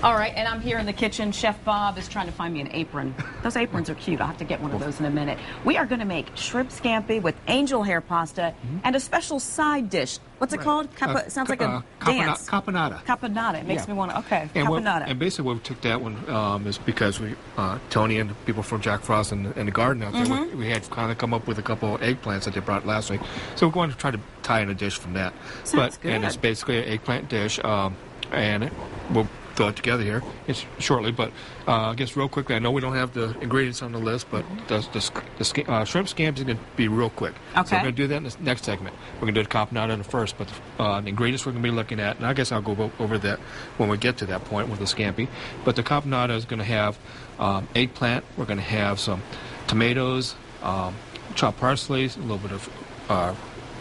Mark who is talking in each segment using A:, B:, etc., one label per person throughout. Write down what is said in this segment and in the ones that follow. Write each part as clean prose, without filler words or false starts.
A: All right, and I'm here in the kitchen. Chef Bob is trying to find me an apron. Those aprons are cute. I'll have to get one of those in a minute. We are going to make shrimp scampi with angel hair pasta and a special side dish. What's it called? Sounds like a dance.
B: Caponata.
A: Caponata. It makes me want to, okay, caponata.
B: And basically what we took that one is because we, Tony and the people from Jack Frost and the garden out there, we had kind of come up with a couple of eggplants that they brought last week. So we're going to try to tie in a dish from that.
A: Sounds good.
B: And it's basically an eggplant dish, and we'll throw it together here shortly. But I guess real quickly, I know we don't have the ingredients on the list, but the shrimp scampi is going to be real quick.
A: Okay.
B: So we're going to do that in the next segment. We're going to do the caponata in the first, but the ingredients we're going to be looking at, and I guess I'll go over that when we get to that point with the scampi. But the caponata is going to have eggplant. We're going to have some tomatoes, chopped parsley, a little bit of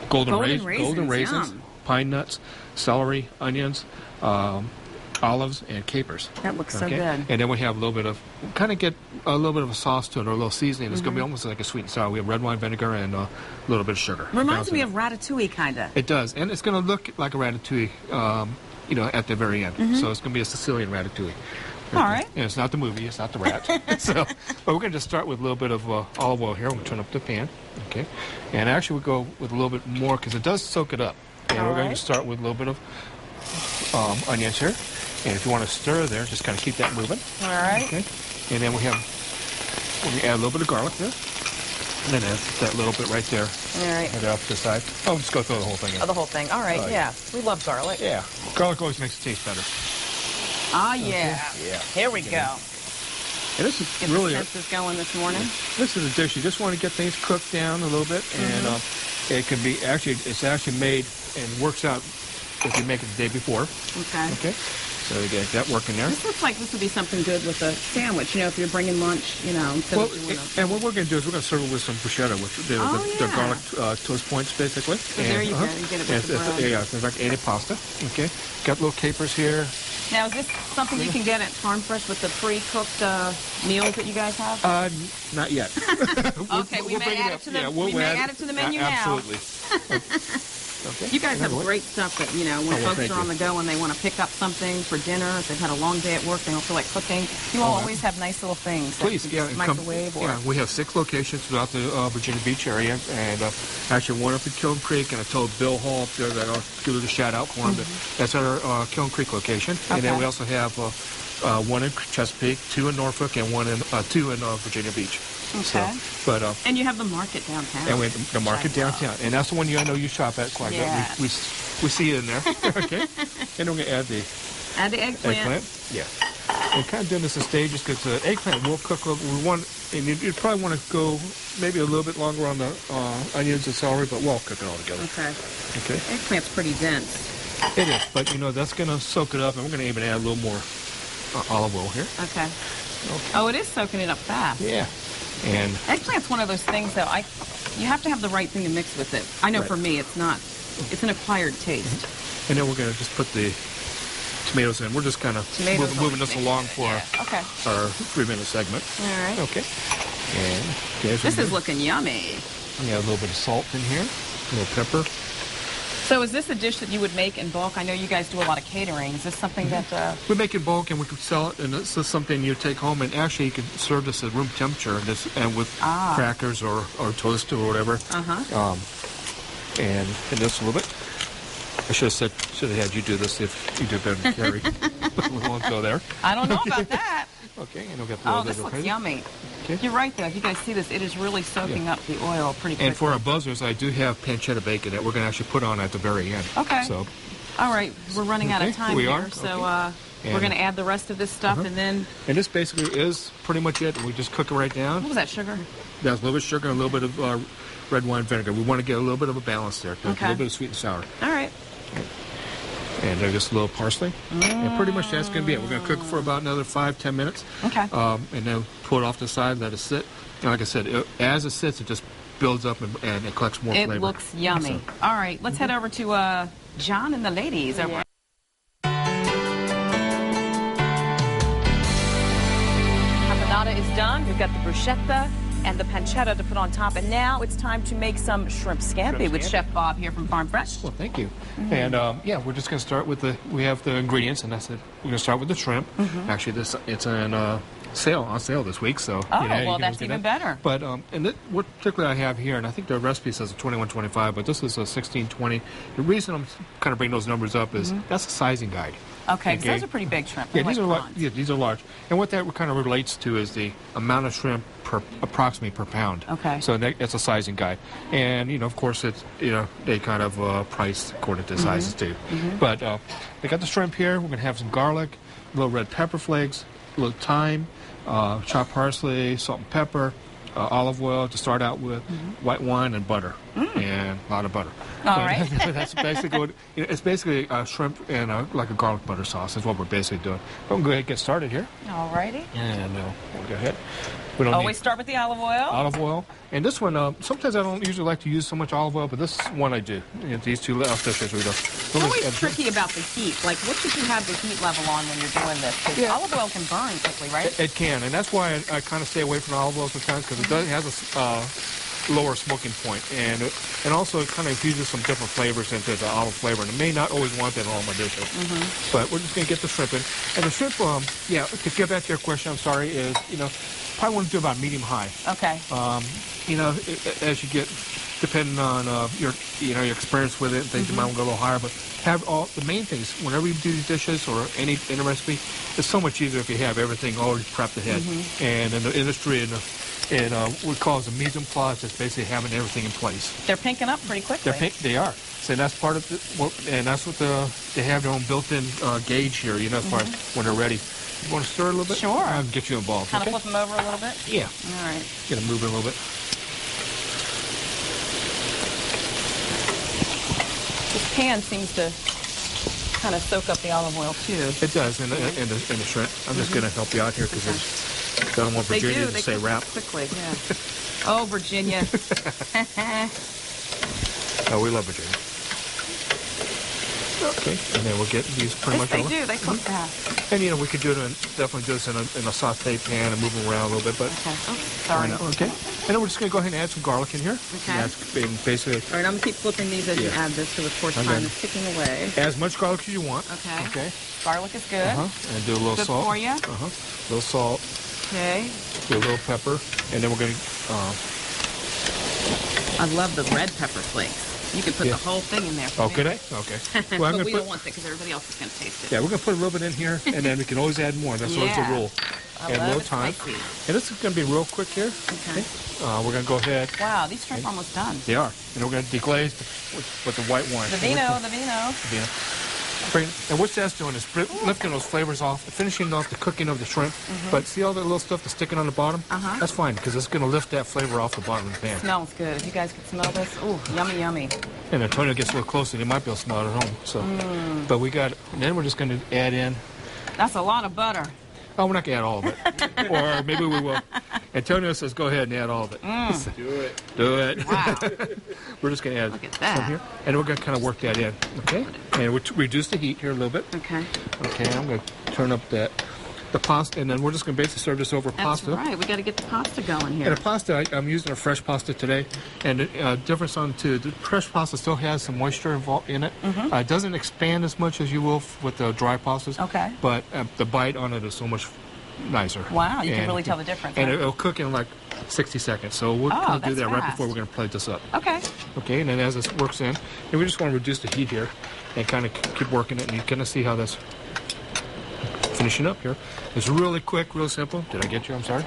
B: golden raisins, pine nuts, celery, onions, olives, and capers.
A: That looks so good.
B: And then we have a little bit of, kind of get a little bit of a sauce to it, or a little seasoning. It's going to be almost like a sweet and sour. We have red wine vinegar and a little bit of sugar.
A: Reminds me of ratatouille, kind of.
B: It does, and it's going to look like a ratatouille, at the very end. So it's going to be a Sicilian ratatouille.
A: All right.
B: And it's not the movie, it's not the rat. But we're going to just start with a little bit of olive oil here. We're going to turn up the pan. Okay. And actually we'll go with a little bit more because it does soak it up. And we're going to start with a little bit of onions here. And if you want to stir there, just kind of keep that moving.
A: All right.
B: Okay. And then we're going to add a little bit of garlic there. And then add that little bit right there.
A: All right.
B: And off to the side. Oh, just go throw the whole thing in.
A: Oh, the whole thing. All right, yeah. We love garlic.
B: Yeah. Garlic always makes it taste better.
A: Ah, yeah.
B: Yeah.
A: Here we go.
B: And this is
A: Get
B: really
A: the senses going this morning.
B: This is a dish you just want to get things cooked down a little bit, and it can be it's actually made and works out if you make it the day before.
A: Okay.
B: Okay. So you get that working there.
A: This looks like this would be something good with a sandwich. You know, if you're bringing lunch, and
B: what we're going to do is we're going to serve it with some bruschetta, which the garlic toast points, basically.
A: So there you go. You get it with the bread.
B: It's like antipasta. Okay. Got little capers here.
A: Now, is this something you can get at Farm Fresh with the pre-cooked meals that you guys have?
B: Not yet.
A: Okay, we may add it to the menu now.
B: Absolutely. Okay.
A: You guys have great stuff that, when folks are on the go and they want to pick up something for dinner, if they've had a long day at work, they don't feel like cooking. You all always have nice little things.
B: Please,
A: microwave.
B: We have 6 locations throughout the Virginia Beach area, and actually one up in Kiln Creek, and I told Bill Hall up there that I'll give it a shout out for him. That's our Kiln Creek location, and then we also have one in Chesapeake, 2 in Norfolk, and 2 in Virginia Beach.
A: Okay.
B: So,
A: and you have the market downtown.
B: And we have the market downtown, and that's the one I know you shop at quite a bit. We see it in there. Okay. And we're going to add the
A: eggplant.
B: Yeah. We're kind of doing this in stages because the eggplant will cook. And you'd probably want to go maybe a little bit longer on the onions and celery, but we'll cook it all together.
A: Okay.
B: Okay.
A: Eggplant's pretty dense.
B: It is, but that's going to soak it up, and we're going to even add a little more olive oil here.
A: Okay. Oh, it is soaking it up fast.
B: Yeah. And
A: eggplant's one of those things, though. You have to have the right thing to mix with it. I know for me, it's an acquired taste.
B: And then we're going to just put the tomatoes in. We're just kind of moving this along for our 3-minute segment.
A: All right.
B: Okay. And
A: this is looking yummy.
B: Yeah, a little bit of salt in here, a little pepper.
A: So is this a dish that you would make in bulk? I know you guys do a lot of catering. Is this something that...
B: We make in bulk, and we can sell it, and this is something you take home, and actually you can serve this at room temperature and with crackers or toast or whatever. And just a little bit. I should have had you do this if you did better than Carrie. But we won't go there.
A: I don't know about that.
B: Okay, and we'll get the
A: this looks yummy. Okay. You're right, though. If you guys see this, it is really soaking up the oil pretty quickly.
B: And for our buzzers, I do have pancetta bacon that we're going to actually put on at the very end.
A: Okay.
B: So,
A: all right, we're running out of time here, so we're going to add the rest of this stuff, and then...
B: And this basically is pretty much it. We just cook it right down.
A: What was that, sugar?
B: That's a little bit of sugar and a little bit of red wine vinegar. We want to get a little bit of a balance there. Okay. A little bit of sweet and sour.
A: All right.
B: And just a little parsley. And pretty much that's going to be it. We're going to cook for about another 5-10 minutes.
A: Okay.
B: And then pull it off to the side, let it sit. And like I said, as it sits, it just builds up and it collects more flavor.
A: It looks yummy. So, all right, let's head over to John and the ladies. Yeah. Caponata is done. We've got the bruschetta, and the pancetta to put on top. And now it's time to make some shrimp scampi with Chef Bob here from Farm Fresh.
B: Well, thank you. And yeah, we're just going to start with we have the ingredients, and that's it. We're going to start with the shrimp. Actually, it's on sale this week, so
A: well, that's even better.
B: But what particularly I have here, and I think the recipe says a 21.25, but this is a 16.20. The reason I'm kind of bringing those numbers up is that's a sizing guide.
A: Okay, so those are pretty big shrimp.
B: Yeah, these are large. And what that kind of relates to is the amount of shrimp approximately per pound.
A: Okay.
B: So it's a sizing guide, and of course it's they kind of price according to sizes too. But we got the shrimp here. We're going to have some garlic, a little red pepper flakes, a little thyme, chopped parsley, salt and pepper, olive oil to start out with, white wine and butter, and a lot of butter.
A: All right.
B: That's basically what it's basically shrimp and like a garlic butter sauce. Is what we're basically doing. But we'll go ahead and get started here.
A: All righty.
B: And we'll go ahead. We don't
A: always start with the olive oil.
B: Olive oil. And this one, sometimes I don't usually like to use so much olive oil, but this one I do. These two little dishes we do.
A: It's always tricky about the heat. Like, what should you have the heat level on when you're doing this? Because olive oil can burn quickly, right?
B: It can, and that's why I kind of stay away from olive oil sometimes, because it has a lower smoking point, and also it kind of infuses some different flavors into the olive flavor, and I may not always want that in all my dishes. But we're just going to get the shrimp in. And the shrimp, to get back to your question, I'm sorry, is, probably want to do about medium high.
A: Okay.
B: As you get, depending on your experience with it, things you might want to go a little higher, but have all the main things whenever you do these dishes or any recipe. It's so much easier if you have everything already prepped ahead. And in the industry, and what calls a mise en place is basically having everything in place.
A: They're pinking up pretty quickly.
B: They are. So that's part of and that's what they have their own built-in gauge here. As far as when they're ready. You want to stir a little bit?
A: Sure.
B: I'll get you involved.
A: Kind of flip them over a little bit?
B: Yeah.
A: All right.
B: Get them moving a little bit.
A: This pan seems to kind of soak up the olive oil, too.
B: It does, and the shrimp. I'm just going to help you out here because I don't want Virginia to say wrap.
A: Quickly, yeah. Oh, Virginia.
B: Oh, we love Virginia. Okay, and then we'll get these pretty much over.
A: They cook fast.
B: And we could definitely do this in a saute pan and move them around a little bit, but.
A: Okay. Oh, sorry.
B: Okay. And then we're just going to go ahead and add some garlic in here.
A: Okay.
B: And basically.
A: All right, I'm going to keep flipping these as you add this, so of course time is ticking away.
B: As much garlic as you want.
A: Okay.
B: Okay.
A: Garlic is good.
B: And do a little salt.
A: Good for you.
B: A little salt.
A: Okay.
B: Do a little pepper, and then we're going to.
A: I love the red pepper flakes. You can put the whole thing in there.
B: Okay. Well,
A: but we don't want that because everybody else is going to taste it.
B: Yeah, we're going to put a little bit in here, and then we can always add more. That's always the rule.
A: I
B: add a little
A: love
B: time.
A: spicy.
B: And this is going to be real quick here.
A: Okay.
B: We're going to go ahead.
A: Wow, these shrimp are almost done.
B: They are. And we're going to deglaze with the white wine.
A: The vino.
B: And what that's doing is lifting those flavors off, finishing off the cooking of the shrimp. But see all that little stuff that's sticking on the bottom? That's fine, because it's going to lift that flavor off the bottom of the pan.
A: Smells good. If you guys can smell this, ooh, yummy, yummy.
B: And Antonio gets a little closer, you might be able to smell it at home. So, but and then we're just going to add in.
A: That's a lot of butter.
B: Oh, we're not going to add all of it. Or maybe we will. Antonio says go ahead and add all of it. Do it.
A: Wow.
B: We're just going to add some here. And we're going to kind of work that in. Okay? And we'll reduce the heat here a little bit.
A: Okay.
B: Okay, I'm going to turn up the pasta, and then we're just going to basically serve this over pasta.
A: That's right. We got to get the pasta going here.
B: And the pasta, I'm using a fresh pasta today. And the difference on the fresh pasta still has some moisture involved in it. It doesn't expand as much as you will with the dry pastas.
A: Okay.
B: But the bite on it is so much nicer.
A: Wow, you can really tell the difference.
B: And it'll cook in like 60 seconds. So we'll kind of do that right before we're going to plate this up.
A: Okay.
B: Okay, and then as this works in, and we just want to reduce the heat here and kind of keep working it. And you kind of see how that's finishing up here. It's really quick, real simple. Did I get you? I'm sorry.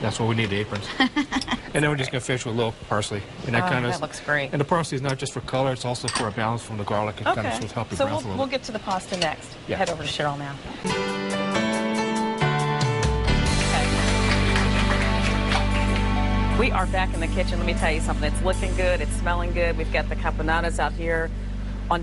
B: That's what we need, the aprons. And then we're just going to finish with a little parsley. And that
A: looks great.
B: And the parsley is not just for color, it's also for a balance from the garlic. It kind of helps you brown a little
A: bit. We'll get to the pasta next.
B: Yeah.
A: Head over to Cheryl now. We are back in the kitchen. Let me tell you something. It's looking good. It's smelling good. We've got the caponatas out here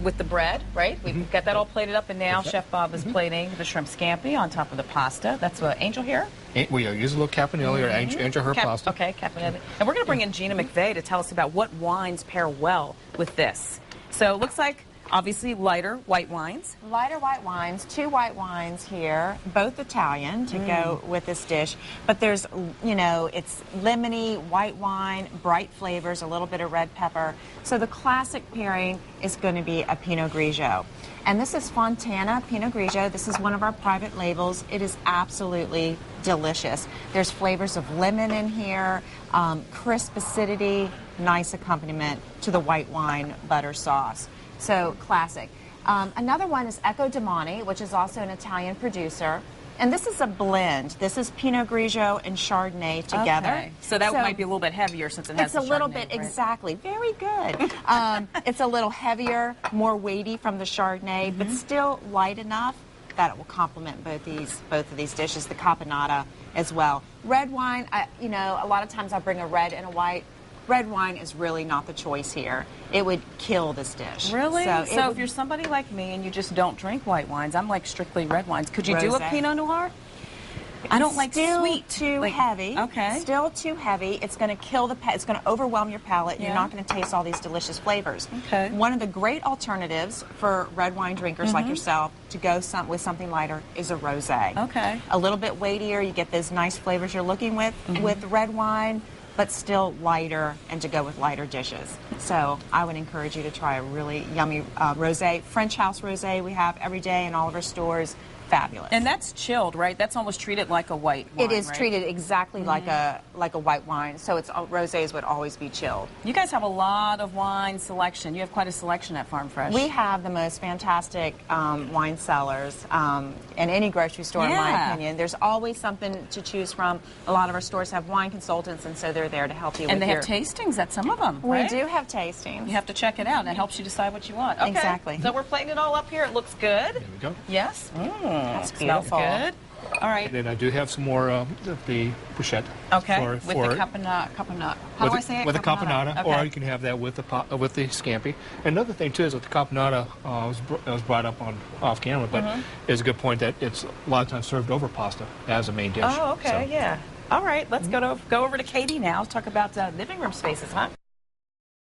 A: with the bread, right? We've got that all plated up, and now Chef Bob is plating the shrimp scampi on top of the pasta. That's what Angel here?
B: We use a little caponata or Angel her pasta.
A: Okay, caponata. And we're going to bring in Gina McVeigh to tell us about what wines pair well with this. So it looks like Obviously, lighter white wines.
C: Lighter white wines, 2 white wines here, both Italian to go with this dish. But there's, you know, it's lemony, white wine, bright flavors, a little bit of red pepper. So the classic pairing is going to be a Pinot Grigio. And this is Fontana Pinot Grigio. This is one of our private labels. It is absolutely delicious. There's flavors of lemon in here, crisp acidity, nice accompaniment to the white wine butter sauce. So classic. Another one is Ecco Domani, which is also an Italian producer. And this is a blend. This is Pinot Grigio and Chardonnay together.
A: Okay. So that might be a little bit heavier since it has
C: It's a little bit,
A: right?
C: exactly. Very good. It's a little heavier, more weighty from the Chardonnay, but still light enough that it will complement both of these dishes, the Caponata as well. Red wine, you know, a lot of times I'll bring a red and a white. Red wine is really not the choice here. It would kill this dish.
A: Really? So
C: if
A: you're somebody like me and you just don't drink white wines, I'm like strictly red wines. Could you do a
C: Rosé.
A: Pinot Noir? I don't like
C: still
A: sweet.
C: Too
A: like,
C: heavy.
A: Okay.
C: Still too heavy. It's going to kill the. It's going to overwhelm your palate.
A: Yeah.
C: You're not going to taste all these delicious flavors.
A: Okay.
C: One of the great alternatives for red wine drinkers like yourself to go with something lighter is a rosé.
A: Okay.
C: A little bit weightier. You get those nice flavors you're looking with red wine, but still lighter, and to go with lighter dishes. So I would encourage you to try a really yummy rosé. French house rosé we have every day in all of our stores. Fabulous.
A: And that's chilled, right? That's almost treated like a white wine,
C: It is
A: right?
C: treated exactly like a white wine. So it's rosés would always be chilled.
A: You guys have a lot of wine selection. You have quite a selection at Farm Fresh.
C: We have the most fantastic wine cellars in any grocery store, in my opinion. There's always something to choose from. A lot of our stores have wine consultants, and so they're there to help you.
A: And
C: with
A: they have tastings at some of them,
C: We
A: right?
C: do have tastings.
A: You have to check it out, and it helps you decide what you want. Okay.
C: Exactly.
A: So we're plating it all up here. It looks good.
B: There we go.
A: Yes.
C: That's
A: Smells
C: beautiful.
A: good. All right.
B: And then I do have some more of the bruschetta.
A: Okay.
B: For,
A: With the caponata. How do I say it?
B: With the caponata,
A: Okay.
B: or you can have that with the scampi. Another thing too is that the caponata was brought up on off camera, but it's a good point that it's a lot of times served over pasta as a main dish.
A: Oh, okay.
B: So.
A: Yeah. All right. Let's go over to Katie now. Let's talk about living room spaces, huh?